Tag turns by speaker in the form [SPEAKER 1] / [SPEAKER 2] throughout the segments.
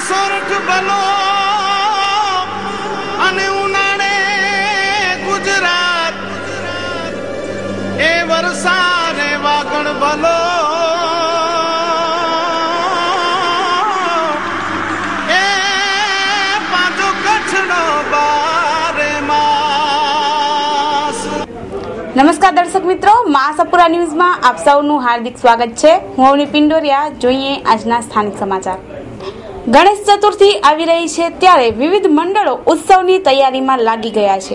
[SPEAKER 1] સોરઠ ભલો અને ઉનાળે ગુજરાત એ વરસાદે વાગણ ભલો એ પાછો કચ્છનો બારે માસ।
[SPEAKER 2] નમસ્કાર દર્શક મિત્રો, આશાપુરા ન્યૂઝમાં આપ સૌનું હાર્દિક સ્વાગત છે। હું અવની પિંડોરિયા। જોઈએ આજના સ્થાનિક સમાચાર। ગણેશ ચતુર્થી આવી રહી છે ત્યારે વિવિધ મંડળો ઉત્સવની તૈયારીમાં લાગી ગયા છે।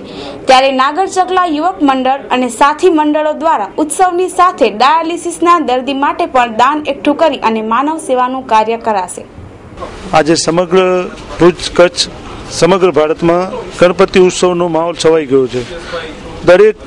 [SPEAKER 2] ત્યારે નાગર ચકલા યુવક મંડળ અને સાથી મંડળો દ્વારા ઉત્સવની સાથે ડાયાલિસિસના દર્દી માટે પણ દાન એકઠું કરી અને માનવ સેવાનું કાર્ય કરાશે।
[SPEAKER 3] આજે સમગ્ર ભુજ કચ્છ સમગ્ર ભારતમાં ગણપતિ ઉત્સવનો માહોલ છવાઈ ગયો છે। દરેક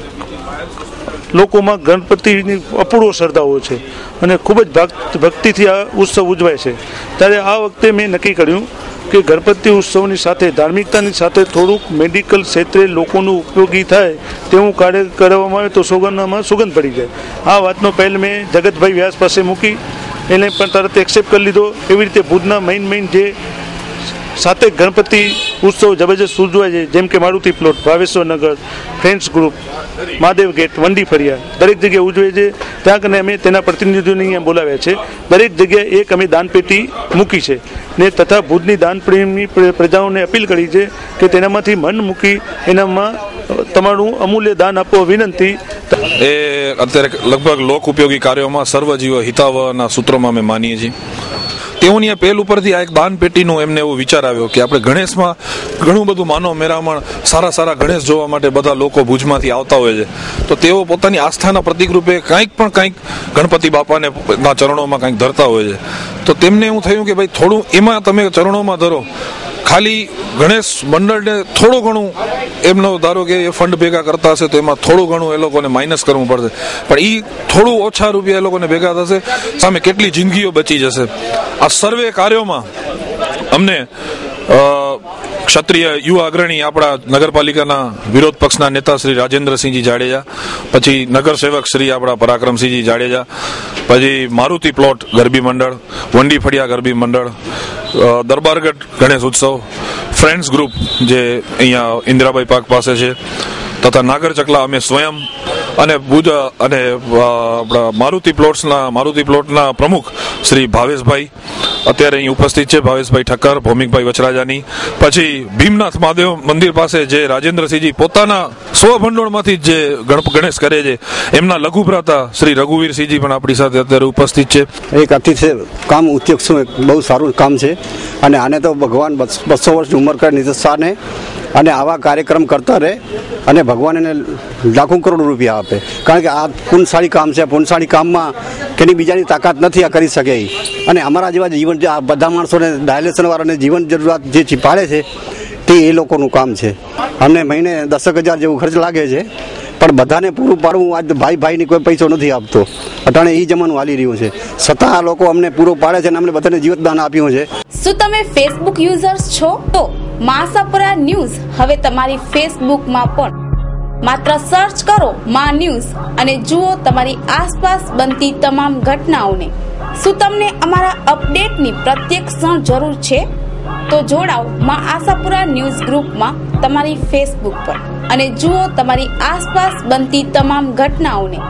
[SPEAKER 3] લોકોમાં ગણપતિની અપૂર્વ શ્રદ્ધાઓ છે અને ખૂબ જ ભક્તિથી આ ઉત્સવ ઉજવાય છે। ત્યારે આ વખતે મેં નક્કી કર્યું કે ગણપતિ ઉત્સવની સાથે ધાર્મિકતાની સાથે થોડુંક મેડિકલ ક્ષેત્રે લોકોનું ઉપયોગી થાય તેવું કાર્ય કરવામાં આવે તો સોગંદનામાં સુગંધ પડી જાય। આ વાતનો પહેલ મેં જગતભાઈ વ્યાસ પાસે મૂકી, એને પણ તરત એક્સેપ્ટ કરી લીધો। એવી રીતે ભુજના મેઇન જે સાતે ગણપતિ ઉત્સવ જબરજસ્ત ઉજવાય છે, જેમ કે મારુતિ પ્લોટ, ભાવેશ્વર નગર, ફ્રેન્ડ્સ ગ્રુપ, મહાદેવ ગેટ, વંડી ફરિયા, દરેક જગ્યાએ ઉજવે છે। ત્યાં કને અમે તેના પ્રતિનિધિઓને અહીંયા બોલાવ્યા છે। દરેક જગ્યાએ એક અમે દાનપેટી મૂકી છે ને તથા ભુજની દાનપ્રેમની પ્રજાઓને અપીલ કરી છે કે તેનામાંથી મન મૂકી એનામાં તમારું અમૂલ્ય દાન આપવા વિનંતી।
[SPEAKER 4] એ અત્યારે લગભગ લોક ઉપયોગી કાર્યોમાં સર્વજીવ હિતાવહના સૂત્રોમાં અમે માનીએ છીએ। તેઓની આ પહેલ ઉપરથી આ એક દાન પેટીનો એમને એવો વિચાર આવ્યો કે આપણે ગણેશમાં ઘણું બધું માનવ મેરામણ, સારા ગણેશ જોવા માટે બધા લોકો ભુજમાંથી આવતા હોય છે, તો તેઓ પોતાની આસ્થાના પ્રતિક રૂપે કંઈક ગણપતિ બાપાને ના ચરણોમાં કંઈક ધરતા હોય છે। તો તેમને એવું થયું કે ભાઈ થોડું એમાં તમે ચરણોમાં ધરો, ખાલી ગણેશ મંડળને થોડું ઘણું એમનો ધારો કે એ ફંડ ભેગા કરતા હશે તો એમાં થોડું ઘણું એ લોકોને માઇનસ કરવું પડશે, પણ એ થોડું ઓછા રૂપિયા એ લોકોને ભેગા થશે, સામે કેટલી જિંદગીઓ બચી જશે। આ સર્વે કાર્યોમાં અમને ક્ષત્રિય યુવા અગ્રણી આપણા નગરપાલિકાના વિરોધ પક્ષના નેતા શ્રી રાજેન્દ્રસિંહજી જાડેજા, પછી નગર સેવક શ્રી આપણા પરાક્રમસિંહજી જાડેજા, પછી મારુતિ પ્લોટ ગરબી મંડળ, વંડી ફળિયા ગરબી મંડળ, દરબારગઢ ગણેશ ઉત્સવ, ફ્રેન્ડ્સ ગ્રુપ જે અહીંયા ઇન્દિરાબાઈ પાર્ક પાસે છે, તથા નાગર ચકલા અમે સ્વયં અને ભુજ અને આપણા મારુતિ પ્લોટના પ્રમુખ શ્રી ભાવેશભાઈ અત્યારે અહીં ઉપસ્થિત છે, ભાવેશભાઈ ઠક્કર, ભૌમિકભાઈ વચરાજાની, પછી ભીમનાથ મહાદેવ મંદિર પાસે જે રાજેન્દ્રસિંહજી પોતાના સ્વભંડોળમાંથી જે ગણેશ કરે છે, એમના લઘુ ભ્રાતા શ્રી રઘુવીરસિંહજી પણ આપણી સાથે અત્યારે ઉપસ્થિત છે।
[SPEAKER 5] એક અતિથિ કામ ઉદ્યોગ શું બહુ સારું કામ છે અને આને તો ભગવાન 200 વર્ષની ઉંમર કરે નિતશાને અને આવા કાર્યક્રમ કરતા રહે અને ભગવાન એને લાખો કરોડ રૂપિયા આપે, કારણ કે આ પુણ્યશાળી કામ છે। પુણ્યશાળી કામમાં કેની બીજાની તાકાત નથી આ કરી શકે, અને અમારા જેવા જીવન આ બધા માણસોને ડાયાલિસિસ વાળાને જીવન જરૂરિયાત જે પાડે છે તે એ લોકોનું કામ છે। અમને મહિને 10,000 જેવું ખર્ચ લાગે છે, પણ બધાને પૂરું પાડવું આજ ભાઈની કોઈ પૈસો નથી આપતો, અટાણે એ જમાનું હાલી રહ્યું છે, છતાં આ લોકો અમને પૂરું પાડે છે અને અમને બધાને જીવતદાન આપ્યું છે।
[SPEAKER 2] શું તમે ફેસબુક યુઝર્સ છો? તો આશાપુરા ન્યૂઝ હવે તમારી ફેસબુકમાં પણ માત્ર સર્ચ કરો ન્યૂઝ અને જુઓ તમારી આસપાસ બનતી તમામ ઘટનાઓને। શું તમને અમારા અપડેટની પ્રત્યેક ક્ષણ જરૂર છે? તો જોડાઓ આશાપુરા ન્યૂઝ ગ્રુપમાં તમારી ફેસબુક પર અને જુઓ તમારી આસપાસ બનતી તમામ ઘટનાઓને।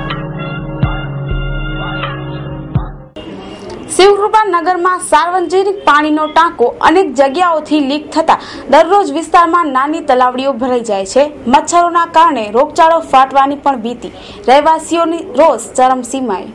[SPEAKER 2] શિવકૃપા નગરમાં સાર્વજનિક પાણીનો ટાંકો અનેક જગ્યાઓથી લીક થતા દરરોજ વિસ્તારમાં નાની તલાવડીઓ ભરાઈ જાય છે। મચ્છરોના કારણે રોગચાળો ફાટવાની પણ ભીતિ, રહેવાસીઓની રોષ ચરમસીમાએ।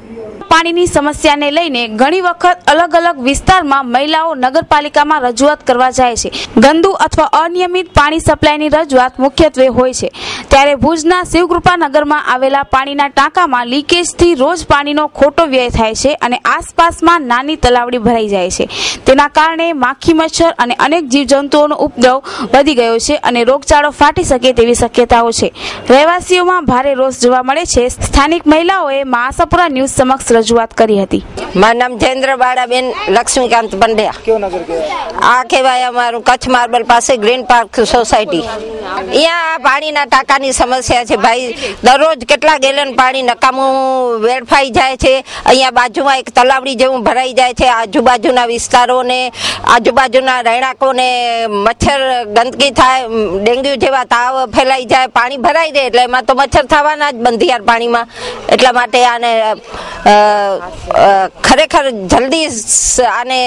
[SPEAKER 2] પાણીની સમસ્યાને લઈને ઘણી વખત અલગ વિસ્તારમાં મહિલાઓ નગરપાલિકામાં રજૂઆત કરવા જાય છે। ગંદુ અથવા અનિયમિત પાણી સપ્લાયની રજૂઆત મુખ્યત્વે હોય છે। ત્યારે ભુજના શિવકૃપા નગરમાં આવેલા પાણીના ટાંકામાં લીકેજથી રોજ પાણીનો ખોટો વ્યય થાય છે અને આસપાસમાં નાની તલાવડી ભરાઈ જાય છે। તેના કારણે માખી, મચ્છર અને અનેક જીવજંતુઓનો ઉપદ્રવ વધી ગયો છે અને રોગચાળો ફાટી શકે તેવી શક્યતાઓ છે। રહેવાસીઓમાં ભારે રોષ જોવા મળે છે। સ્થાનિક મહિલાઓએ આશાપુરા ન્યૂઝ સમક્ષ રજૂઆત કરી હતી।
[SPEAKER 6] મારું નામ જયેન્દ્રબાળાબેન લક્ષ્મીકાંત પંડ્યા। આ કહેવાય અમારું કચ્છ માર્બલ પાસે ગ્રીન પાર્ક સોસાયટી। અહીંયા પાણીના ટાંકાની સમસ્યા છે ભાઈ. દરરોજ કેટલા ગેલન પાણી નકામું વેડફાઈ જાય છે. અહીંયા બાજુમાં એક તલાવડી જેવું ભરાઈ જાય છે. આજુબાજુના વિસ્તારોને આજુબાજુના રહેણાંકોને મચ્છર ગંદકી થાય, ડેન્ગ્યુ જેવા તાવ ફેલાઈ જાય. પાણી ભરાઈ જાય એટલે એમાં તો મચ્છર થવાના જ બંધિયાર પાણીમાં. એટલા માટે આને ખરેખર જલ્દી આને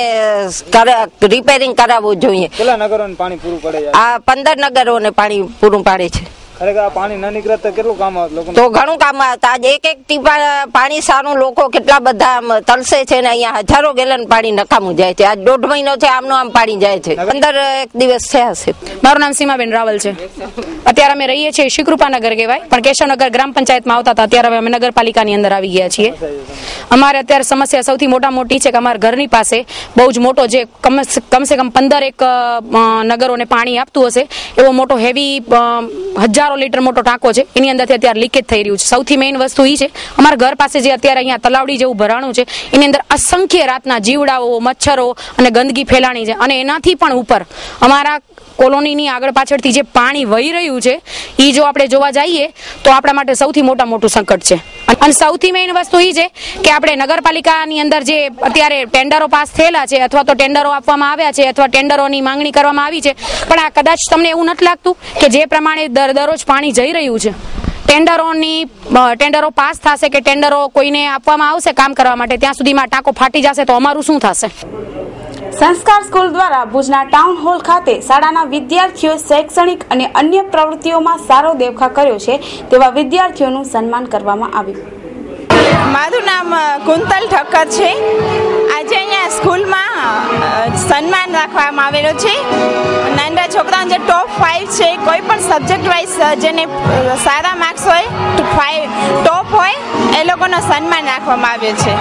[SPEAKER 6] રિપેરિંગ કરાવવું જોઈએ.
[SPEAKER 7] કેટલા નગરોને પાણી પૂરું પડે?
[SPEAKER 6] આ 15 નગરોને પાણી પૂરું પાડે છે.
[SPEAKER 7] ખરેખર પાણી ન નીકળે તો કેટલું કામ આવે લોકોને?
[SPEAKER 6] તો ઘણું કામ આવતા. આજ એક ટીપા પાણી સારું લોકો કેટલા બધા તલસે છે ને અહીંયા હજારો ગેલન પાણી નકામું જાય છે. આજ 1.5 મહિનો છે આમનું આમ પાણી જાય છે. 15 દિવસ થયા છે.
[SPEAKER 8] મારું નામ સીમાબેન રાવલ છે. અત્યારે અમે રહીએ છીએ શ્રીકૃપાનગર કહેવાય, પણ કેશવનગર ગ્રામ પંચાયતમાં આવતા હતા. અત્યારે હવે અમે નગરપાલિકાની અંદર આવી ગયા છીએ. અમારે અત્યારે સમસ્યા સૌથી મોટી છે કે અમારા ઘરની પાસે બહુ જ મોટો જે કમસે કમ 15 નગરોને પાણી આપતું હશે એવો મોટો હેવી હજારો લીટર મોટો ટાંકો છે. એની અંદરથી અત્યારે લીકેજ થઈ રહ્યું છે. સૌથી મેઇન વસ્તુ એ છે અમારા ઘર પાસે જે અત્યારે અહીંયા તલાવડી જેવું ભરાણું છે એની અંદર અસંખ્ય રાતના જીવડાઓ, મચ્છરો અને ગંદકી ફેલાણી છે. અને એનાથી પણ ઉપર અમારા કોલોનીની આગળ પાછળથી જે પાણી વહી રહ્યું છે એ જો આપણે જોવા જઈએ તો આપણા માટે સૌથી મોટું સંકટ છે. અને સૌથી મેઇન વસ્તુ એ છે કે આપણે નગરપાલિકાની અંદર જે અત્યારે ટેન્ડરો પાસ થયેલા છે અથવા તો ટેન્ડરો આપવામાં આવ્યા છે અથવા ટેન્ડરોની માંગણી કરવામાં આવી છે, પણ આ કદાચ તમને એવું નથી લાગતું કે જે પ્રમાણે દરરોજ પાણી જઈ રહ્યું છે, ટેન્ડરો પાસ થશે કે ટેન્ડરો કોઈને આપવામાં આવશે કામ કરવા માટે, ત્યાં સુધીમાં ટાંકો ફાટી જશે તો અમારું શું થશે?
[SPEAKER 2] સંસ્કાર સ્કૂલ દ્વારા ભુજના ટાઉન હોલ ખાતે શાળાના વિદ્યાર્થીઓ શૈક્ષણિક અને અન્ય પ્રવૃત્તિઓમાં સારો દેખાવ કર્યો છે તેવા વિદ્યાર્થીઓનું સન્માન કરવામાં આવ્યું.
[SPEAKER 9] મારું નામ કુંતલ ઠક્કર છે. આજે અહીંયા સ્કૂલમાં સન્માન રાખવામાં આવેલો છે. નાના છોકરાઓ જે ટોપ 5 છે, કોઈ પણ સબ્જેક્ટ વાઇઝ જેને સારા માર્ક્સ હોય, ટોપ હોય, એ લોકોનો સન્માન રાખવામાં આવ્યો છે.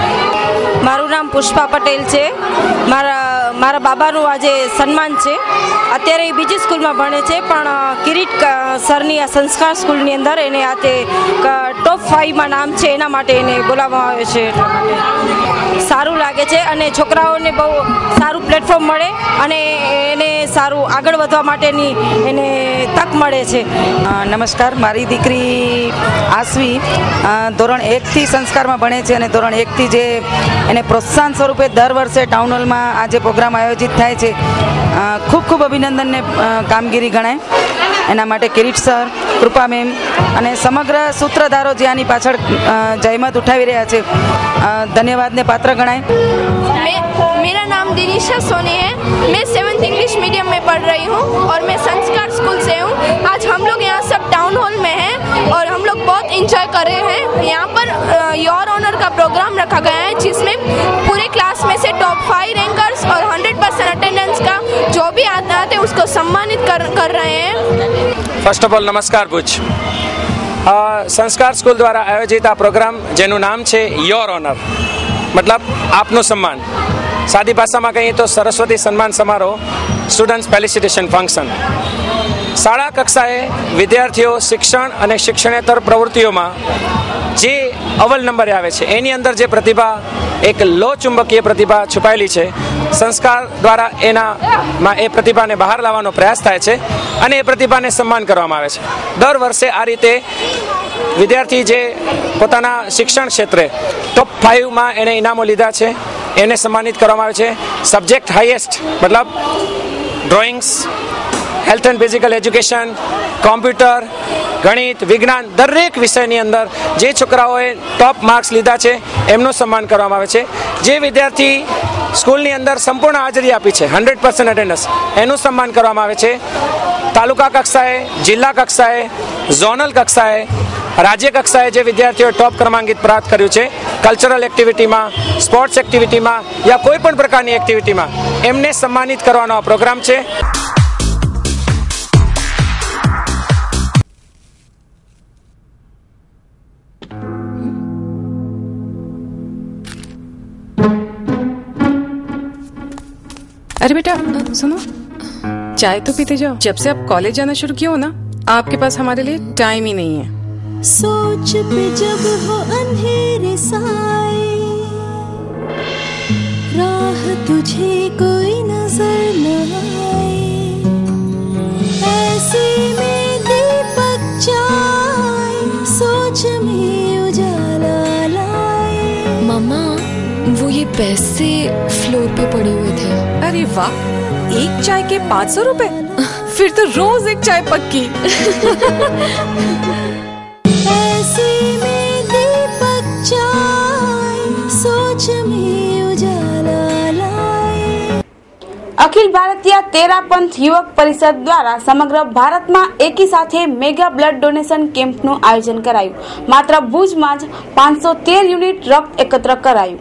[SPEAKER 10] મારું નામ પુષ્પા પટેલ છે. મારા બાબાનું આજે સન્માન છે. અત્યારે એ બીજી સ્કૂલમાં ભણે છે, પણ કિરીટ સરની આ સંસ્કાર સ્કૂલની અંદર એને આજે ટોપ 5માં નામ છે, એના માટે એને બોલાવવામાં આવ્યો છે. એટલા માટે સારું લાગે છે અને છોકરાઓને બહુ સારું પ્લેટફોર્મ મળે અને એને સારું આગળ વધવા માટેની એને તક મળે છે.
[SPEAKER 11] નમસ્કાર, મારી દીકરી આસવી ધોરણ 1થી સંસ્કારમાં ભણે છે અને ધોરણ 1થી જે એને પ્રોત્સાહન સ્વરૂપે દર વર્ષે ટાઉન હોલમાં આ જે પ્રોગ્રામ આયોજિત થાય છે, ખૂબ ખૂબ અભિનંદનને કામગીરી ગણાય. એના માટે કિરીટ સર, કૃપા મેમ અને સમગ્ર સૂત્રધારો જે આની પાછળ જહેમત ઉઠાવી રહ્યા છે, ધન્યવાદને પાત્ર ગણાય.
[SPEAKER 12] मेरा नाम दिनीशा सोनी है. मैं 7th इंग्लिश मीडियम में पढ़ रही हूँ और मैं संस्कार स्कूल से हूँ. आज हम लोग यहाँ सब टाउन हॉल में हैं और हम लोग बहुत इंजॉय कर रहे हैं. यहाँ पर योर ऑनर का प्रोग्राम रखा गया है जिसमें पूरे क्लास में से टॉप 5 रैंकर्स और 100% अटेंडेंस का जो भी आते हैं उसको सम्मानित कर रहे हैं.
[SPEAKER 13] ફર્સ્ટ ઓફ ઓલ નમસ્કાર ભુજ. સંસ્કાર સ્કૂલ દ્વારા આયોજિત આ પ્રોગ્રામ જેનું નામ છે યોર ઓનર, મતલબ આપનું સન્માન. સાદી ભાષામાં કહીએ તો સરસ્વતી સન્માન સમારોહ, સ્ટુડન્ટ્સ ફેલિસિટેશન ફંક્શન. શાળા કક્ષાએ વિદ્યાર્થીઓ શિક્ષણ અને શિક્ષણેતર પ્રવૃત્તિઓમાં જે અવ્વલ નંબરે આવે છે એની અંદર જે પ્રતિભા, એક લો ચુંબકીય પ્રતિભા છુપાયેલી છે, સંસ્કાર દ્વારા એનામાં એ પ્રતિભાને બહાર લાવવાનો પ્રયાસ થાય છે અને એ પ્રતિભાને સન્માન કરવામાં આવે છે. દર વર્ષે આ રીતે વિદ્યાર્થી જે પોતાના શિક્ષણ ક્ષેત્રે ટોપ 5માં એણે ઇનામો લીધા છે એને સન્માનિત કરવામાં આવે છે. સબ્જેક્ટ હાઈએસ્ટ મતલબ drawings, health and physical education, computer, ગણિત, વિજ્ઞાન, દરેક વિષયની અંદર જે છોકરાઓએ ટોપ માર્ક્સ લીધા છે એમનું સન્માન કરવામાં આવે છે. જે વિદ્યાર્થી સ્કૂલની અંદર સંપૂર્ણ હાજરી આપી છે, 100% અટેન્ડન્સ, એનું સન્માન કરવામાં આવે છે. તાલુકા કક્ષાએ, જિલ્લા કક્ષાએ, ઝોનલ કક્ષાએ, રાજ્ય કક્ષાએ જે વિદ્યાર્થીઓએ ટોપ ક્રમાંકિત પ્રાપ્ત કર્યું છે, કલ્ચરલ એક્ટિવિટીમાં, સ્પોર્ટ્સ એક્ટિવિટીમાં યા કોઈ પણ પ્રકારની એક્ટિવિટીમાં એમને સન્માનિત કરવાનો આ પ્રોગ્રામ છે.
[SPEAKER 14] अरे बेटा सुनो, चाय तो पीते जाओ. जब से आप कॉलेज जाना शुरू किया हो ना, आपके पास हमारे लिए टाइम ही नहीं है.
[SPEAKER 15] सोच पे जब हो अंधेरे साए, राह तुझे कोई नजर न आए, ऐसी मेरी
[SPEAKER 16] पैसे फ्लोर पे पड़े हुए थे।
[SPEAKER 14] अरे वाह, एक चाय के 500 रुपए? फिर तो रोज एक चाय पक्की।
[SPEAKER 15] ऐसे में दीपक चाय, सोच में उजाला लाए।
[SPEAKER 2] અખિલ ભારતીય તેરાપંથ યુવક પરિષદ દ્વારા સમગ્ર ભારતમાં એકી સાથે મેગા બ્લડ ડોનેશન કેમ્પનું આયોજન કરાયું. માત્ર ભુજમાં જ 513 યુનિટ રક્ત એકત્ર કરાયું.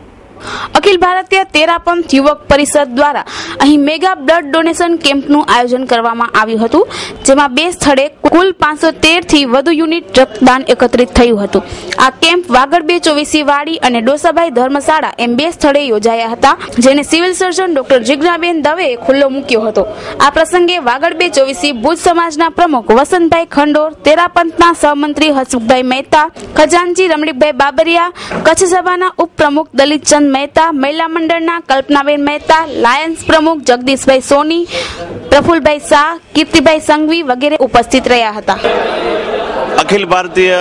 [SPEAKER 2] અખિલ ભારતીય તેરાપંથ યુવક પરિષદ દ્વારા અહીં મેગા બ્લડ ડોનેશન કેમ્પનું આયોજન કરવામાં આવ્યું હતું, જેમાં 2 સ્થળે કુલ 513 થી વધુ યુનિટ રક્તદાન એકત્રિત થયું હતું. આ કેમ્પ વાગડ 224 વાડી અને ડોસાભાઈ ધર્મશાળા એમ 2 સ્થળે યોજાયા હતા, જેને સિવિલ સર્જન ડોક્ટર જિજ્ઞાબેન દવેએ ખુલ્લો મૂક્યો હતો. આ પ્રસંગે વાગડ 224 ભુજ સમાજના પ્રમુખ વસંતભાઈ ખંડોર, તેરાપંથના સહમંત્રી હસમુખભાઈ મહેતા, ખજાનજી રમણીકભાઈ બાબરિયા, કચ્છ સભાના ઉપપ્રમુખ દલિતચંદ મહેતા, મહિલા મંડળના કલ્પનાબેન મહેતા, લાયન્સ પ્રમુખ જગદીશભાઈ સોની, પ્રફુલભાઈ શાહ, કીર્તિભાઈ સંઘવી વગેરે ઉપસ્થિત રહ્યા હતા.
[SPEAKER 17] અખિલ ભારતીય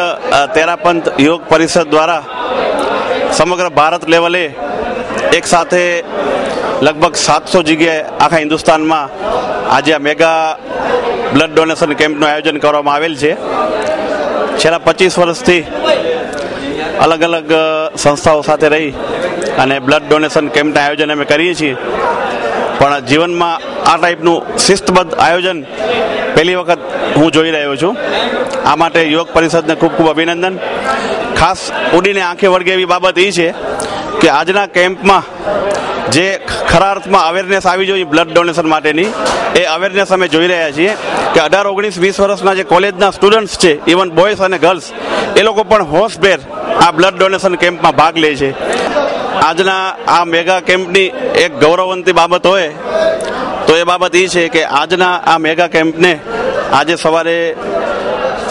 [SPEAKER 17] તેરાપંથ યોગ પરિષદ દ્વારા સમગ્ર ભારત લેવલે એક સાથે લગભગ 700 જગ્યાએ આખા હિન્દુસ્તાનમાં આજે આ મેગા બ્લડ ડોનેશન કેમ્પનું આયોજન કરવામાં આવેલ છે. છેલ્લા 25 વર્ષથી અલગ અલગ સંસ્થાઓ સાથે રહી અને બ્લડ ડોનેશન કેમ્પના આયોજન અમે કરીએ છીએ, પણ જીવનમાં આ ટાઈપનું શિસ્તબદ્ધ આયોજન પહેલી વખત હું જોઈ રહ્યો છું. આ માટે યોગ પરિષદને ખૂબ ખૂબ અભિનંદન. ખાસ ઉડીને આંખે વળગે એવી બાબત એ છે કે આજના કેમ્પમાં જે ખરા અર્થમાં અવેરનેસ આવી જોઈએ બ્લડ ડોનેશન માટેની, એ અવેરનેસ અમે જોઈ રહ્યા છીએ કે 18, 19, 20 વર્ષના જે કોલેજના સ્ટુડન્ટ્સ છે, ઇવન બોયઝ અને ગર્લ્સ, એ લોકો પણ હોશભેર આ બ્લડ ડોનેશન કેમ્પમાં ભાગ લે છે. આજના આ મેગા કેમ્પની એક ગૌરવવંતી બાબત હોય તો એ બાબત એ છે કે આજના આ મેગા કેમ્પને આજે સવારે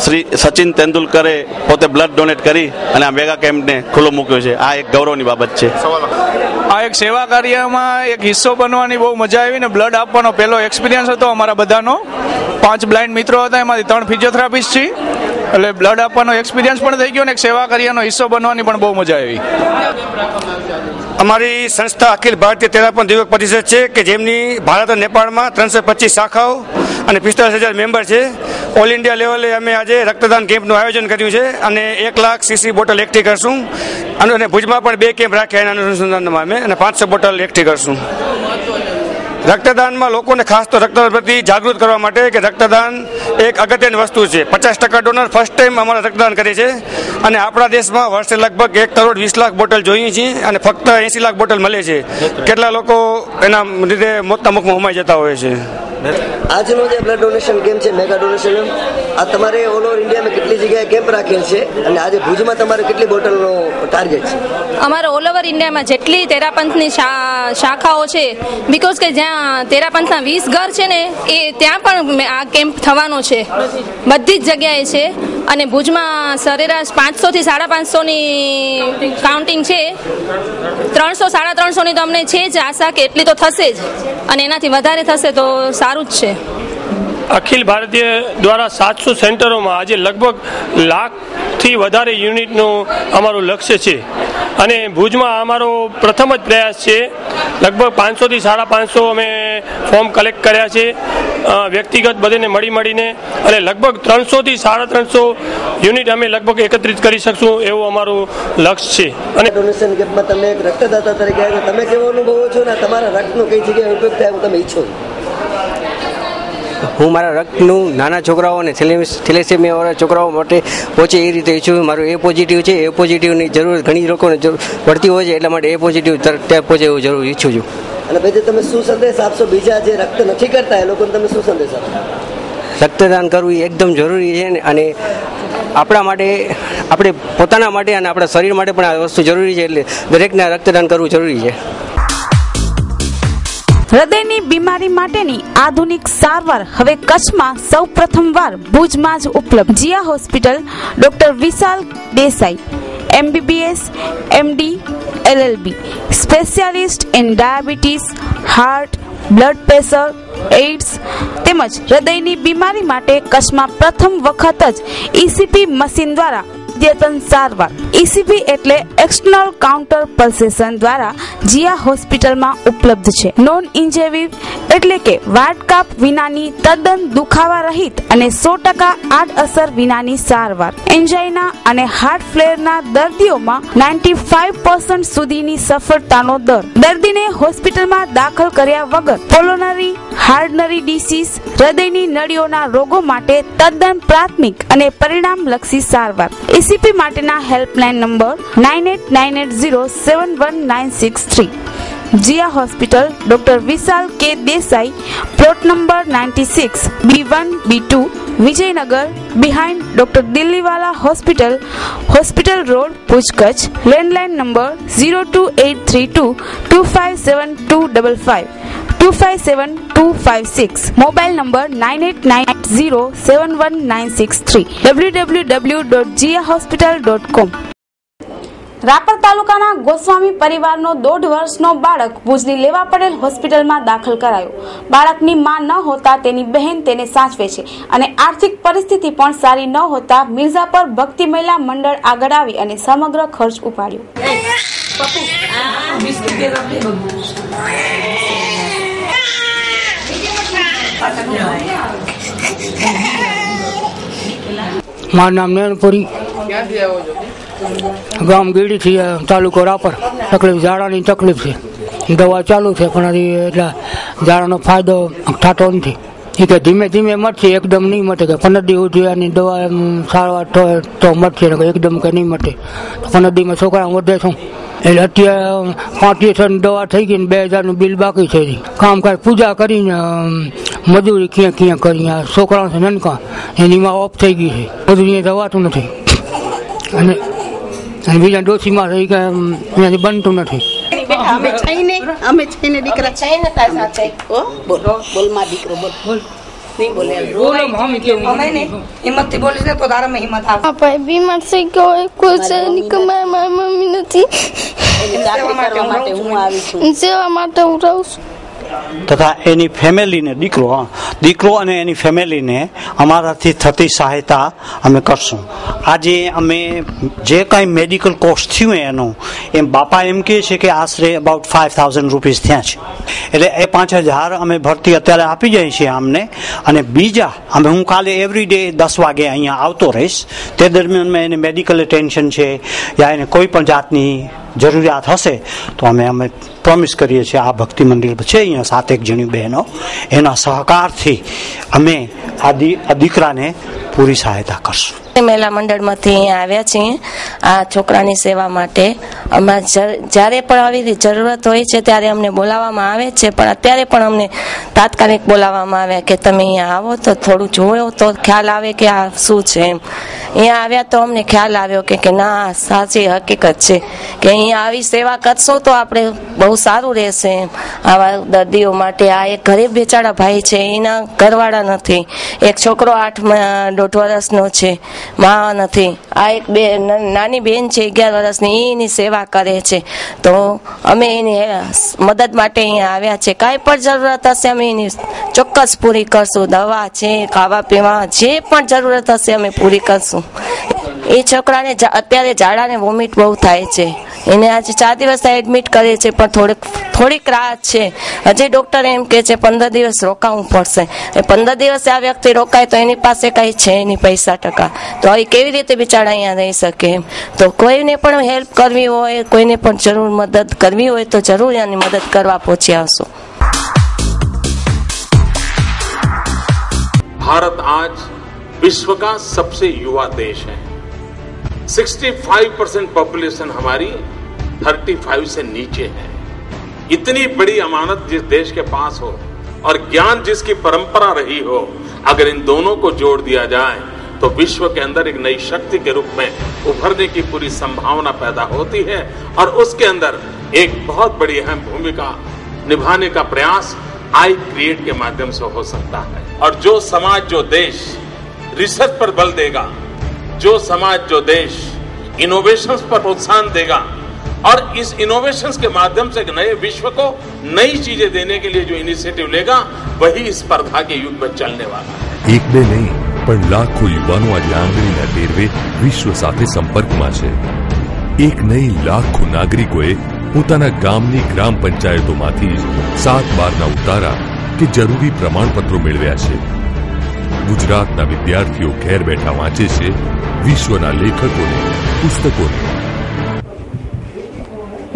[SPEAKER 17] શ્રી સચિન તેંડુલકરે પોતે બ્લડ ડોનેટ કરી અને આ મેગા કેમ્પને ખુલ્લો મૂક્યો છે. આ એક ગૌરવની બાબત છે.
[SPEAKER 7] આ એક સેવા કાર્યમાં એક હિસ્સો બનવાની બહુ મજા આવી ને બ્લડ આપવાનો પહેલો એક્સપિરિયન્સ હતો અમારા બધાનો. 5 બ્લાઇન્ડ મિત્રો હતા, એમાંથી 3 ફિઝિયોથેરાપિસ્ટ છે, એટલે બ્લડ આપવાનો એક્સપિરિયન્સ પણ થઈ ગયો ને એક સેવા કાર્યનો હિસ્સો બનવાની પણ બહુ મજા આવી.
[SPEAKER 18] અમારી સંસ્થા અખિલ ભારતીય તેરાપંથ યુવક પરિષદ છે કે જેમની ભારત અને નેપાળમાં 325 શાખાઓ અને 45,000 મેમ્બર છે. ઓલ ઇન્ડિયા લેવલે અમે આજે રક્તદાન કેમ્પનું આયોજન કર્યું છે અને 1 લાખ સીસી બોટલ એકઠી કરશું અને ભુજમાં પણ 2 કેમ્પ રાખ્યા એના અનુસંધાનમાં અમે અને 500 બોટલ એકઠી કરશું. રક્તદાનમાં લોકોને ખાસ તો રક્તદાન પ્રતિ જાગૃત કરવા માટે કે રક્તદાન એક અગત્યની વસ્તુ છે. 50% ડોનર ફર્સ્ટ ટાઈમ અમારા રક્તદાન કરે છે અને આપણા દેશમાં વર્ષે લગભગ 1,20,00,000 બોટલ જોઈએ છીએ અને ફક્ત 80 લાખ બોટલ મળે છે. કેટલા લોકો એના લીધે મોતના મુખમાં હોમાઈ જતા હોય છે.
[SPEAKER 19] આજનો જે બ્લડ ડોનેશન કેમ્પ છે, મેગા ડોનેશન કેમ્પ, આ તમારે ઓલ ઓવર ઇન્ડિયામાં કેટલી જગ્યાએ કેમ્પ રાખેલ છે અને આજે ભુજમાં તમારે કેટલી બોટલનો ટાર્ગેટ છે?
[SPEAKER 8] અમારે ઓલ ઓવર ઇન્ડિયામાં જેટલી તેરાપંથની શાખાઓ છે, બીકોઝ કે જ્યાં તેરાપંથના 20 ઘર છે ને, એ ત્યાં પણ આ કેમ્પ થવાનો છે. બધી જ જગ્યાએ છે અને ભુજમાં સરેરાશ 500 થી 550ની કાઉન્ટિંગ છે. 300, 350ની તો અમને છે જ આશા કે એટલી તો થશે જ અને એનાથી વધારે થશે તો સારું જ છે.
[SPEAKER 20] અખિલ ભારતીય દ્વારા 700 સેન્ટરોમાં આજે લગભગ લાખથી વધારે યુનિટનું અમારું લક્ષ્ય છે અને ભુજમાં અમારો પ્રથમ જ પ્રયાસ છે. લગભગ 500 થી 550 અમે ફોર્મ કલેક્ટ કર્યા છે વ્યક્તિગત બધીને મળીને અને લગભગ 300 થી 350 યુનિટ અમે લગભગ એકત્રિત કરી શકશું એવું અમારું લક્ષ્ય છે. અને
[SPEAKER 19] ડોનેશન કેમ્પમાં તમે એક રક્તદાતા તરીકે આવ્યા, તમે કેવો અનુભવો છો ને તમારા રક્તનો કઈ જગ્યાએ ઉપયોગ થાય એવું તમે ઈચ્છો છો?
[SPEAKER 21] હું મારા રક્તનું નાના છોકરાઓ અને થેલેસેમિયાવાળા છોકરાઓ માટે પહોંચે એ રીતે ઈચ્છું છું. મારું એ પોઝિટિવ છે, એ પોઝિટિવની જરૂર ઘણી લોકોને પડતી હોય છે, એટલા માટે એ પોઝિટિવ ત્યાં પહોંચે એવું જરૂર ઈચ્છું છું.
[SPEAKER 19] અને પછી તમે શું સંદેશ આપશો બીજા જે રક્ત નથી કરતા એ લોકોને તમે શું સંદેશ આપશો?
[SPEAKER 21] રક્તદાન કરવું એ એકદમ જરૂરી છે અને આપણા માટે, આપણે પોતાના માટે અને આપણા શરીર માટે પણ આ વસ્તુ જરૂરી છે, એટલે દરેકને રક્તદાન કરવું જરૂરી છે.
[SPEAKER 2] હૃદયની બીમારી માટેની આધુનિક સારવાર હવે કચ્છમાં સૌ પ્રથમવાર ભુજમાં જ ઉપલબ્ધ. Jiya hospital, doctor Vishal Desai, MBBS, MD, LLB, specialist in diabetes, heart, blood pressure, AIDS તેમજ હૃદયની બીમારી માટે કચ્છમાં પ્રથમ વખત જ ECP મશીન દ્વારા અદ્યતન સારવાર. ECP એટલે એક્સટર્નલ કાઉન્ટર પલ્સેશન દ્વારા જીયા હોસ્પિટલમાં ઉપલબ્ધ છે. નોન ઇન્વેઝિવ એટલે કે વાટકાપ વિનાની તદ્દન દુખાવા રહિત અને 100% આડઅસર વિનાની સારવાર. એન્જાઇના અને હાર્ટ ફ્લેરના દર્દીઓમાં 95% સુધીની સફળતાનો દર. દર્દીને હોસ્પિટલમાં દાખલ કર્યા વગર પોલોનરી હાર્ટનરી ડિસીઝ હૃદયની નળીઓના રોગો માટે તદ્દન પ્રાથમિક અને પરિણામલક્ષી સારવાર. ECP માટેના helpline number 9890711963. Jia hospital, doctor Vishal K Desai, plot number 96, B1 B2, Vijaynagar, behind doctor Delhiwala hospital, hospital road, Bhuj, Kutch. Landline number 02832257255, 257256. Mobile number 9890711963. www.jiahospital.com. Rapar તાલુકાના ગોસ્વામી પરિવારનો 1.5 વર્ષનો બાળક ભુજની લેવા પડેલ હોસ્પિટલમાં દાખલ કરાયો. બાળકની માં ન હોતા તેની બહેન તેને સાચવે છે અને આર્થિક પરિસ્થિતિ પણ સારી ન હોતા મિર્ઝાપર ભક્તિ મહિલા મંડળ આગળ આવી અને સમગ્ર ખર્ચ ઉપાડ્યો.
[SPEAKER 1] મારું નામ નયનપુરી, ગામ ગીડીથી, તાલુકો રાપર. તકલીફ ઝાડાની તકલીફ છે, દવા ચાલુ છે પણ હજી એટલે ઝાડાનો ફાયદો થતો નથી. એ કે ધીમે ધીમે મટશે, એકદમ નહીં મટે. કે 15 દી સુધી આની દવા સારવાર તો મટશે, એકદમ કે નહીં મટે. 15 દીમાં છોકરા વધે શું એટલે અત્યારે 3500ની દવા થઈ ગઈ ને 2000નું બિલ બાકી છે. કામકાજ પૂજા કરીને મજૂરી ક્યાં કરી, છોકરાઓ છે નનકા એની માં ઓફ થઈ ગઈ છે, મજૂરી જવાતું નથી. અને બીજા ડોસીમાં રહી ગયા એનાથી બનતું નથી.
[SPEAKER 22] અમે છઈને દીકરા છઈને તાર સાથે બોલ માં દીકરો બોલ नहीं बोले बोलो मम्मी क्यों नहीं हिम्मत थी बोले तो तारा में हिम्मत आ
[SPEAKER 12] पापा बीमार से कोई कुछ निकमा मम्मी નથી
[SPEAKER 22] सेवा માટે હું આવી છું,
[SPEAKER 12] સેવા માટે હું રહું છું.
[SPEAKER 23] તથા એની ફેમિલીને દીકરો અને એની ફેમિલીને અમારાથી થતી સહાયતા અમે કરશું. આજે અમે જે કાંઈ મેડિકલ કોસ્ટ થયું એનું એમ બાપા એમ કહે છે કે આશરે અબાઉટ 5000 રૂપીસ થયા છે. એટલે એ 5000 અમે ભરતી અત્યારે આપી જાય છીએ અમને. અને બીજા હું કાલે એવરી ડે 10 વાગે અહીંયા આવતો રહીશ. તે દરમિયાનમાં એને મેડિકલ એટેન્શન છે યા એને કોઈ પણ જાતની જરૂરિયાત હશે તો અમે પ્રોમિસ કરીએ છીએ. આ ભક્તિ મંદિર છે અહીંયા 7 જણી બહેનો, એના સહકારથી અમે આ દીકરાને પૂરી સહાયતા કરશું.
[SPEAKER 24] મહિલા મંડળમાંથી અહીંયા આવ્યા છીએ આ છોકરાની સેવા માટે. અમારે જ્યારે પણ આવી જરૂરત હોય છે ત્યારે અમને બોલાવવામાં આવે છે, પણ અત્યારે પણ અમને તાત્કાલિક બોલાવવામાં આવ્યા કે તમે અહીંયા આવો તો થોડું જોયો તો ખ્યાલ આવે કે આ શું છે એમ. અહીંયા આવ્યા તો અમને ખ્યાલ આવ્યો કે ના સાચી હકીકત છે કે અહીંયા આવી સેવા કરશો તો આપણે બહુ સારું રહેશે એમ. આવા દર્દીઓ માટે આ એક ગરીબ બેચારા ભાઈ છે, એના ઘરવાળા નથી, એક છોકરો 8.5 વર્ષનો છે, માં નથી, આ એક નાની બેન છે 11 વર્ષની, એની સેવા કરે છે. તો અમે એની મદદ માટે અહીંયા આવ્યા છે. કાંઈ પણ જરૂરત હશે અમે એની ચોક્કસ પૂરી કરશું. દવા છે, ખાવા પીવા જે પણ જરૂરત હશે અમે પૂરી કરશું. એ છોકરાને અત્યારે ઝાડાને વોમિટ બહુ થાય છે, એને આજે 4 દિવસ એડમિટ કરે છે પણ થોડીક રાહત છે. હજી ડૉક્ટર એમ કહે છે 15 દિવસ રોકાવું પડશે. 15 દિવસ આ વ્યક્તિ રોકાય તો એની પાસે કંઈ છે નહીં પૈસા ટકા, તો હવે કેવી રીતે બિચારા અહીંયા રહી શકે એમ. તો કોઈને પણ હેલ્પ કરવી હોય, કોઈને પણ જરૂર મદદ કરવી હોય તો જરૂર એની મદદ કરવા પહોંચી આવશું.
[SPEAKER 25] भारत आज विश्व का सबसे युवा देश है. 65% पॉपुलेशन हमारी 35 से नीचे है. इतनी बड़ी अमानत जिस देश के पास हो और ज्ञान जिसकी परंपरा रही हो, अगर इन दोनों को जोड़ दिया जाए तो विश्व के अंदर एक नई शक्ति के रूप में उभरने की पूरी संभावना पैदा होती है. और उसके अंदर एक बहुत बड़ी अहम भूमिका निभाने का प्रयास आई क्रिएट के माध्यम से हो सकता है. और जो समाज जो देश रिसर्च पर बल देगा, जो समाज जो देश इनोवेशंस पर प्रोत्साहन देगा और इस इनोवेशंस के माध्यम से एक नए विश्व को नई चीजें देने के लिए जो इनिशिएटिव लेगा, वही इस स्पर्धा के युग में चलने वाला है.
[SPEAKER 26] एक डे नहीं,
[SPEAKER 3] પણ લાખો યુવાનો આજે આંગળીના ટેરવે વિશ્વ સાથે સંપર્કમાં છે. એક નહીં લાખો નાગરિકોએ પોતાના ગામની ગ્રામ પંચાયતોમાંથી જ 7/12ના ઉતારા કે જરૂરી પ્રમાણપત્રો મેળવ્યા છે. ગુજરાતના વિદ્યાર્થીઓ ઘેર બેઠા વાંચે છે વિશ્વના લેખકોને પુસ્તકોને.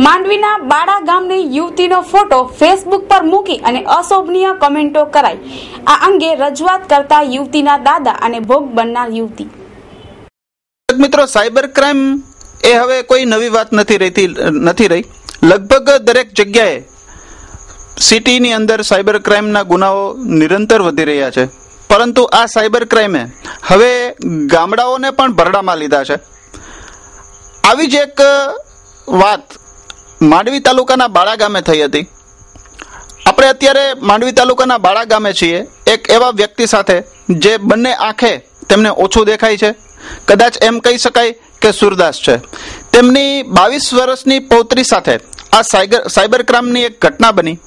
[SPEAKER 2] માંડવીના બાડા ગામની યુવતીનો ફોટો ફેસબુક પર મૂકી અને અશોભનીય કમેન્ટો કરાઈ. આ અંગે રજૂઆત કરતા યુવતીના દાદા અને ભોગ બનનાર યુવતી.
[SPEAKER 4] મિત્રો, સાયબર ક્રાઇમ એ હવે કોઈ નવી વાત નથી રહી. લગભગ દરેક જગ્યાએ સિટીની અંદર સાયબર ક્રાઇમના ગુનાઓ નિરંતર વધી રહ્યા છે. પરંતુ આ સાયબર ક્રાઇમે હવે ગામડાઓને પણ ભરડામાં લીધા છે. આવી જ એક વાત માંડવી તાલુકાના બાળા ગામે થઈ હતી. આપણે અત્યારે માંડવી તાલુકાના બાળા ગામે છીએ, એક એવા વ્યક્તિ સાથે જે બંને આંખે તેમને ઓછું દેખાય છે. કદાચ એમ કહી શકાય કે સુરદાસ છે. તેમની 22 વર્ષની પૌત્રી સાથે આ સાયબર ક્રાઇમની એક ઘટના બની.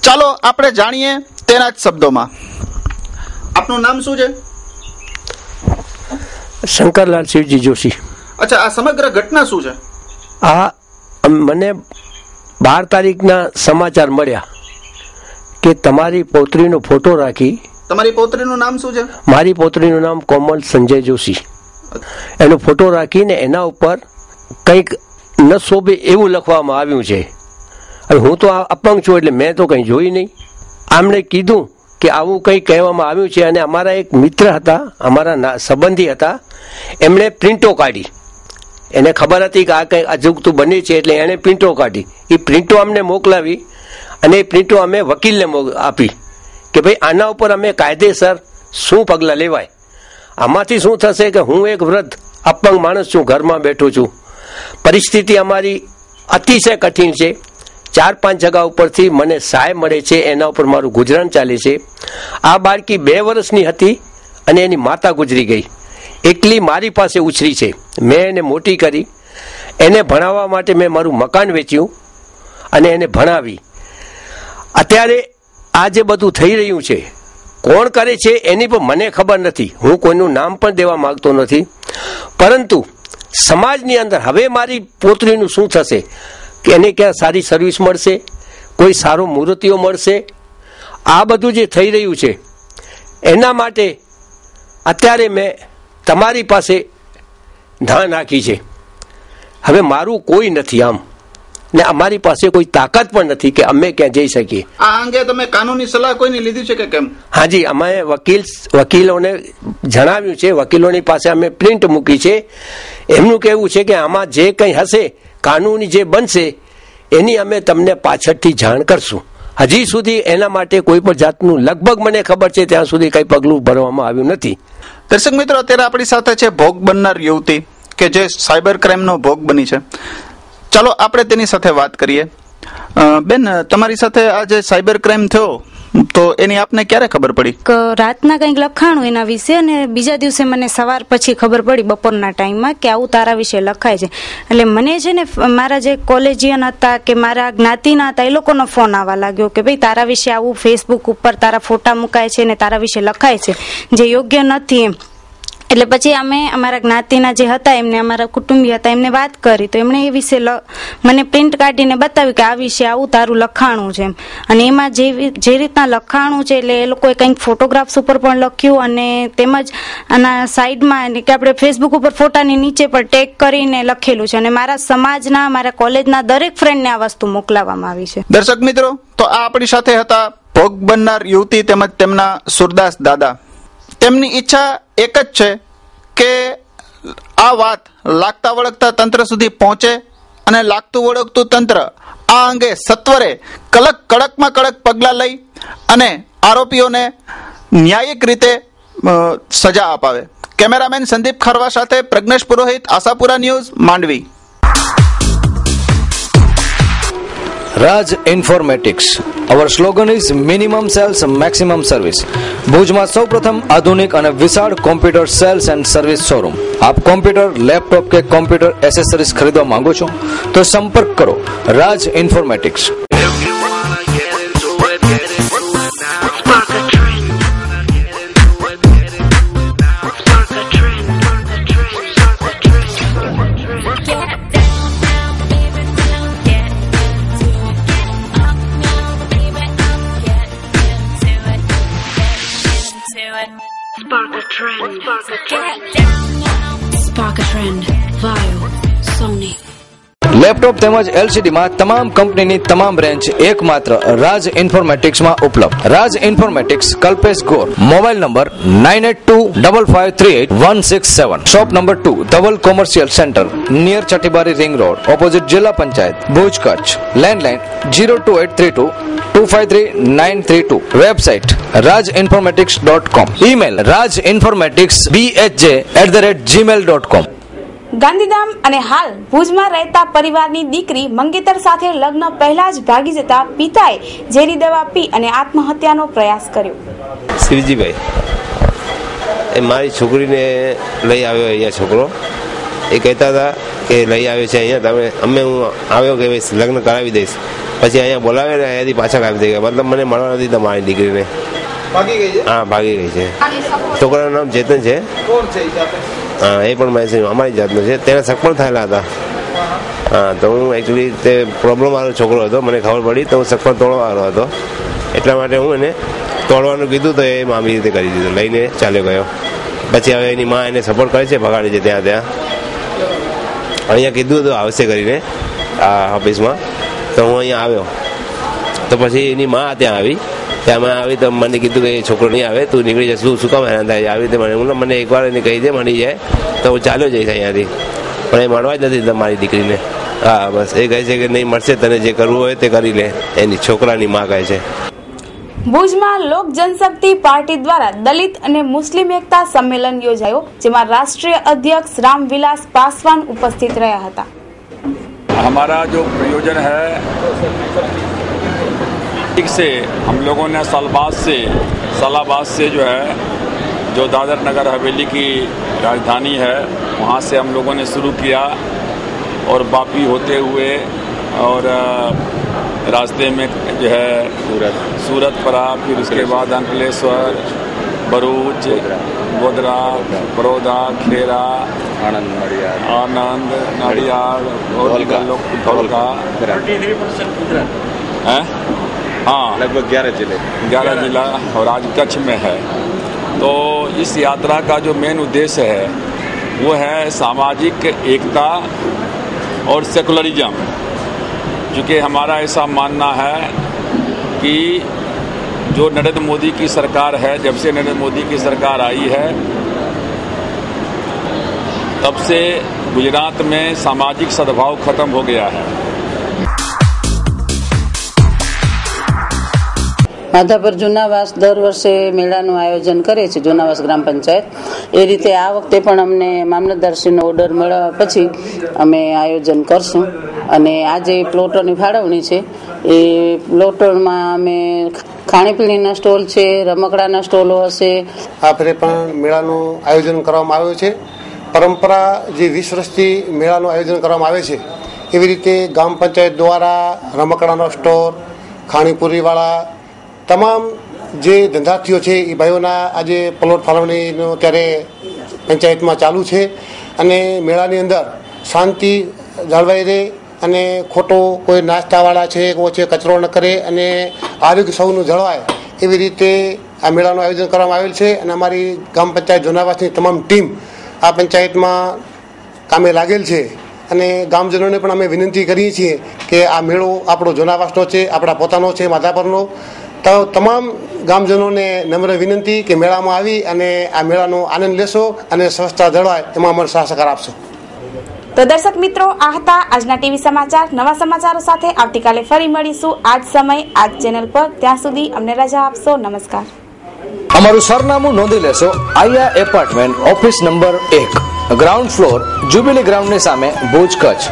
[SPEAKER 4] ચાલો આપણે જાણીએ તેના જ શબ્દોમાં. આપનું નામ શું છે?
[SPEAKER 5] શંકરલાલ શિવજી જોશી.
[SPEAKER 4] અચ્છા, આ સમગ્ર ઘટના શું છે?
[SPEAKER 5] આ મને 12 તારીખના સમાચાર મળ્યા કે તમારી પૌત્રીનો ફોટો રાખી.
[SPEAKER 4] તમારી પૌત્રીનું નામ શું છે?
[SPEAKER 5] મારી પૌત્રીનું નામ કોમલ સંજય જોશી. એનો ફોટો રાખીને એના ઉપર કંઈક ન શોભે એવું લખવામાં આવ્યું છે. હવે હું તો અપંગ છું એટલે મેં તો કંઈ જોઈ નહીં. આમણે કીધું કે આવું કંઈ કહેવામાં આવ્યું છે અને અમારા એક મિત્ર હતા, અમારા સંબંધી હતા, એમણે પ્રિન્ટો કાઢી. એને ખબર હતી કે આ કંઈ અજુગતું બને છે એટલે એણે પ્રિન્ટો કાઢી. એ પ્રિન્ટો અમને મોકલાવી અને એ પ્રિન્ટો અમે વકીલને આપી કે ભાઈ આના ઉપર અમે કાયદેસર શું પગલાં લેવાય. આમાંથી શું થશે કે હું એક વૃદ્ધ અપંગ માણસ છું, ઘરમાં બેઠો છું. પરિસ્થિતિ અમારી અતિશય કઠિન છે. 4-5 જગા ઉપરથી મને સહાય મળે છે, એના ઉપર મારું ગુજરાન ચાલે છે. આ બાળકી 2 વર્ષની હતી અને એની માતા ગુજરી ગઈ. એકલી મારી પાસે ઉછરી છે. મેં એને મોટી કરી. એને ભણાવવા માટે મેં મારું મકાન વેચ્યું અને એને ભણાવી. અત્યારે આ જે બધું થઈ રહ્યું છે, કોણ કરે છે એની પણ મને ખબર નથી. હું કોઈનું નામ પણ દેવા માંગતો નથી. પરંતુ સમાજની અંદર હવે મારી પોતરીનું શું થશે કે એને ક્યાં સારી સર્વિસ મળશે, કોઈ સારો મૂર્તિઓ મળશે? આ બધું જે થઈ રહ્યું છે એના માટે અત્યારે મેં તમારી પાસે ધાન નાખી છે. હવે મારું કોઈ નથી આમ, ને અમારી પાસે કોઈ તાકાત પણ નથી કે અમે ક્યાં જઈ શકીએ.
[SPEAKER 4] આ અંગે તમે કાનૂની સલાહ કોઈની લીધી છે કે કેમ?
[SPEAKER 5] હાજી, અમે વકીલોને જણાવ્યું છે. વકીલોની પાસે અમે પ્રિન્ટ મૂકી છે. એમનું કહેવું છે કે આમાં જે કંઈ હશે કાનૂની જે બનશે એની અમે તમને પાછળથી જાણ કરશું. હજી સુધી એના માટે કોઈ પણ જાતનું લગભગ મને ખબર છે ત્યાં સુધી કંઈ પગલું ભરવામાં આવ્યું નથી.
[SPEAKER 4] દર્શક મિત્રો, અત્યારે આપણી સાથે છે ભોગ બનનાર યુવતી કે જે સાયબર ક્રાઇમનો ભોગ બની છે. ચાલો આપણે તેની સાથે વાત કરીએ. બેન, તમારી સાથે આ જે સાયબર ક્રાઇમ થયો તો એની આપને ક્યારે ખબર પડી?
[SPEAKER 6] રાતના કંઈક લખાણું એના વિશે અને બીજા દિવસે મને સવાર પછી ખબર પડી બપોરના ટાઈમમાં કે આવું તારા વિશે લખાય છે. એટલે મને છે ને મારા જે કોલેજિયન હતા કે મારા જ્ઞાતિના હતા એ લોકોનો ફોન આવવા લાગ્યો કે ભાઈ તારા વિશે આવું ફેસબુક ઉપર તારા ફોટા મુકાય છે ને તારા વિશે લખાય છે જે યોગ્ય નથી એમ. એટલે પછી અમે અમારા જ્ઞાતિના જે હતા એમને, અમારા કુટુંબી હતા એમને વાત કરી તો એમણે એ વિશે મને પ્રિન્ટ કાઢીને બતાવ્યું કે આ વિશે આવું તારું લખાણું છે એમ. અને એમાં જે રીતના લખાણું છે એટલે એ લોકોએ કંઈક ફોટોગ્રાફ્સ ઉપર પણ લખ્યું અને તેમજ આના સાઈડમાં કે આપણે ફેસબુક ઉપર ફોટાની નીચે પણ ટેગ કરીને લખેલું છે અને મારા સમાજના, મારા કોલેજના દરેક ફ્રેન્ડને આ વસ્તુ મોકલાવવામાં આવી છે.
[SPEAKER 4] દર્શક મિત્રો, તો આ આપણી સાથે હતા ભોગ બનનાર યુવતી તેમજ તેમના સુરદાસ દાદા. તેમની ઈચ્છા એક જ છે કે આ વાત લાગતા વળગતા તંત્ર સુધી પહોંચે અને લાગતું વળગતું તંત્ર આ અંગે સત્વરે કડકમાં કડક પગલાં લઈ અને આરોપીઓને ન્યાયિક રીતે સજા અપાવે. કેમેરામેન સંદીપ ખરવા સાથે Pragnesh Purohit, Ashapura news, Mandvi.
[SPEAKER 9] Raj Informatics. Our slogan is minimum sales, maximum service. ભુજમાં સૌપ્રથમ આધુનિક અને વિશાળ computer sales and service showroom. આપ કોમ્પ્યુટર, લેપટોપ કે કોમ્પ્યુટર એસેસરીઝ ખરીદવા માંગો છો તો સંપર્ક કરો Raj Informatics.
[SPEAKER 10] Spark a trend. Spark a trend. Vaio, Sony.
[SPEAKER 9] Laptop તેમજ LCD માં તમામ કંપનીની તમામ બ્રાન્ચ એકમાત્ર રાજ ઇન્ફોર્મેટિક્સમાં ઉપલબ્ધ. Raj Informatics, Kalpesh Gor. Mobile number 9825538167. Shop number 2, Dhaval commercial centre, near Chatibari ring road, opposite જિલ્લા panchayat, Bhuj, Kutch. Landline 02832 253 932. Website rajinformatics.com. Email rajinformaticsbhj@gmail.com.
[SPEAKER 2] Gandhidham અને હાલ ભુજમાં રહેતા પરિવારની દીકરી મંગેતર સાથે લગ્ન પહેલા જ ભાગી જતા પિતાએ ઝેરી દવા પી અને આત્મહત્યાનો પ્રયાસ કર્યો.
[SPEAKER 11] શિવજીભાઈ એ મારી છોકરીને લઈ આવ્યો અહીંયા છોકરો. એ કહેતા હતા કે લઈ આવ્યો છે અહીંયા તમે હું આવ્યો કે લગ્ન કરાવી દઈશ. પછી અહીંયા બોલાવે ને અહીંયાથી પાછા કાપી દઈ ગયા. મતલબ મને મળવા નથી તો મારી દીકરીને. હા, ભાગી ગઈ છે. છોકરાનું નામ ચેતન છે. હા, એ પણ અમારી જાતનો છે. તેના શક પણ થયેલા હતા. હા, તો હું એકચ્યુઅલી તે પ્રોબ્લેમ વાળો છોકરો હતો, મને ખબર પડી તો હું શક પણ તોડવાનો હતો. એટલા માટે હું એને તોડવાનું કીધું તો એ મામી રીતે કરી દીધું, લઈને ચાલ્યો ગયો. પછી હવે એની માં એને સપોર્ટ કરે છે, ભગાડી છે ત્યાં અહીંયા કીધું હતું આવશે કરીને આ ઓફિસમાં. તો હું અહીંયા આવ્યો તો પછી એની માં ત્યાં આવી. ત્યાં આવી તો મને કીધું કે એ છોકરો નહીં આવે, તું નીકળી જાય. શું કામ હેરાન થાય આવી રીતે મને એકવાર એને કહી દે મળી જાય તો હું ચાલ્યો જઈશ અહીંયાથી. પણ એ મળવા જ નથી મારી દીકરીને. હા, બસ એ કહે છે કે નહીં મળશે, તને જે કરવું હોય તે કરી લે. એની છોકરાની માં કહે છે.
[SPEAKER 2] ભુજમાં લોક જનશક્તિ પાર્ટી દ્વારા દલિત અને મુસ્લિમ એકતા સંમેલન યોજાયો, જેમાં રાષ્ટ્રીય અધ્યક્ષ रामविलास पासवान उपस्थित રહ્યા હતા.
[SPEAKER 13] हमारा जो प्रयोजन है से हम लोगों ने सालाबाद से जो है जो दादर नगर हवेली की राजधानी है वहाँ से हम लोगों ने शुरू किया और वापी होते हुए और रास्ते में जो है सूरत पड़ा, फिर उसके बाद अंकलेश्वर, भरूच, गोधरा, बड़ौदा, खेरा, आनंद, नडियाद और धौलका है। हाँ, लगभग 11 जिला और आज कच्छ में है। तो इस यात्रा का जो मेन उद्देश्य है वो है सामाजिक एकता और सेकुलरिज्म। चूँकि हमारा ऐसा मानना है कि जो नरेंद्र मोदी की सरकार है, जब से नरेंद्र मोदी की सरकार आई है तब से गुजरात में सामाजिक सद्भाव खत्म हो गया है।
[SPEAKER 14] માધાપર જૂનાવાસ દર વર્ષે મેળાનું આયોજન કરે છે જૂનાવાસ ગ્રામ પંચાયત. એ રીતે આ વખતે પણ અમને મામલતદારશ્રીનો ઓર્ડર મળ્યા પછી અમે આયોજન કરશું. અને આજે પ્લોટોની ફાળવણી છે. એ પ્લોટોમાં અમે ખાણીપીણીના સ્ટોલ છે, રમકડાના સ્ટોલો હશે.
[SPEAKER 16] આ ફેરે પણ મેળાનું આયોજન કરવામાં આવ્યું છે. પરંપરા જે 20 વર્ષથી મેળાનું આયોજન કરવામાં આવે છે એવી રીતે ગ્રામ પંચાયત દ્વારા રમકડાનો સ્ટોર, ખાણીપુરીવાળા તમામ જે ધંધાર્થીઓ છે એ ભાઈઓના આજે પ્લોટ ફાળવણીનો ત્યારે પંચાયતમાં ચાલુ છે. અને મેળાની અંદર શાંતિ જાળવાઈ રહે અને ખોટો કોઈ નાસ્તાવાળા છે કચરો ન કરે અને આરોગ્ય સૌનું જળવાય એવી રીતે આ મેળાનું આયોજન કરવામાં આવેલ છે. અને અમારી ગ્રામ પંચાયત જૂનાવાસની તમામ ટીમ આ પંચાયતમાં કામે લાગેલ છે. અને ગામજનોને પણ અમે વિનંતી કરીએ છીએ કે આ મેળો આપણો જૂનાવાસનો છે, આપણા પોતાનો છે, માધાપરનો. તો તમામ ગામજનોને નમ્ર વિનંતી કે મેળામાં આવી અને આ મેળાનો આનંદ લેશો અને સ્વચ્છતા જળવાય એમાં અમને સહકાર આપશો.
[SPEAKER 2] તો દર્શક મિત્રો, આ હતા આજના ટીવી સમાચાર. નવા સમાચારો સાથે આવતીકાલે ફરી મળીશું આજ સમય આજ ચેનલ પર. ત્યાં સુધી અમને રજા આપશો. નમસ્કાર.
[SPEAKER 9] અમારું સરનામું નોંધી લેશો. Aaya apartment, office number 1, ground floor, jubilee ગ્રાઉન્ડની સામે, ભુજ, કચ્છ.